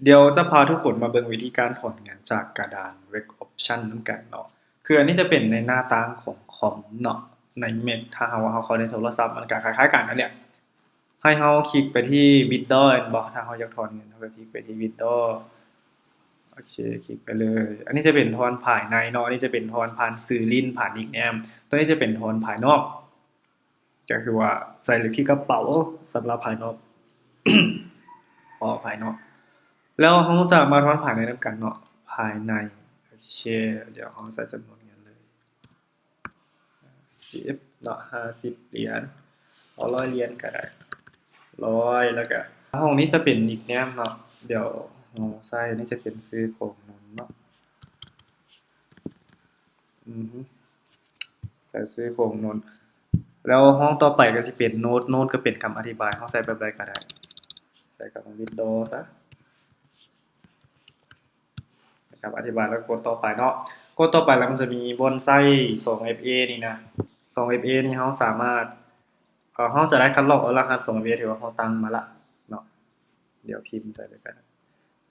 เดี๋ยวจะพาทุกคนมาเบิ่งวิธีการถอนเงินจากกระดาน Rec Option นำกันเนาะคืออันนี้จะเป็นในหน้าต่างของคอมเนาะในเม c ถ้าหากว่าเราเข้าในโทรศัพท์มันก็คล้ายๆกันนั่นแหละให้เราคลิกไปที่ Withdraw แม่นบ่ถ้าเราอยากถอนเงินเราก็คลิกไปที่ Withdraw โอเคคลิกไปเลยอันนี้จะเป็นถอนภายในเนาะอันนี้จะเป็นถอนผ่านสื่อลิ้นผ่านนิกแนมตัวนี้จะเป็นถอนภายนอกก็คือว่าใส่เลขที่กระเป๋าสำหรับภายนอกพอภายนอก แล้วเราจะมาทอนภายในนำกันเนาะภายในโอเคเดี๋ยวเราใส่จำนวนเงินเลย10เนาะ50 เหรียญเอา100 เหรียญก็ได้100แล้วก็ห้องนี้จะเป็นนิกแนมเนาะเดี๋ยวเราใส่นี่จะเป็นซื้อของนนเนาะอือฮึใส่ซื้อของนนแล้วห้องต่อไปก็สิเป็นโน้ตก็เป็นคำอธิบายเราใส่แบบใดก็ได้ใส่กับวินโดว์ซะ นะครับอธิบายแล้วกดต่อไปเนาะกดต่อไปแล้วมันจะมีบนไส้ 2FA นี่นะ 2FA นี่เราสามารถเราจะได้คัดลอกเอารหัส 2FA ที่ว่าเราตั้งมาละเนาะเดี๋ยวพิมพ์ใส่ไปกัน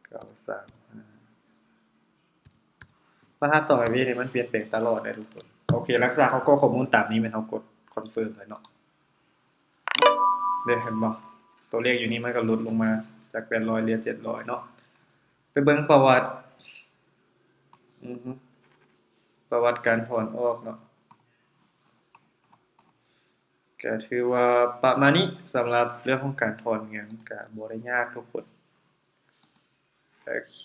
935รหัส 2FA นี่มันเปลี่ยนแปลงตลอดได้ทุกคนโอเคหลังจากเขาก็ข้อมูลตามนี้มันเรากดคอนเฟิร์มเลยเนาะได้เห็นบ่ตัวเลขอยู่นี่มันก็ลดลงมาจาก800เหลือ700เนาะไปเบิ่งประวัติอือฮึประวัติการถอนออกเนาะ ก็ถือว่าประมาณนี้สำหรับเรื่องของการถอนเงินก็บ่ได้ยากทุกคนโอเค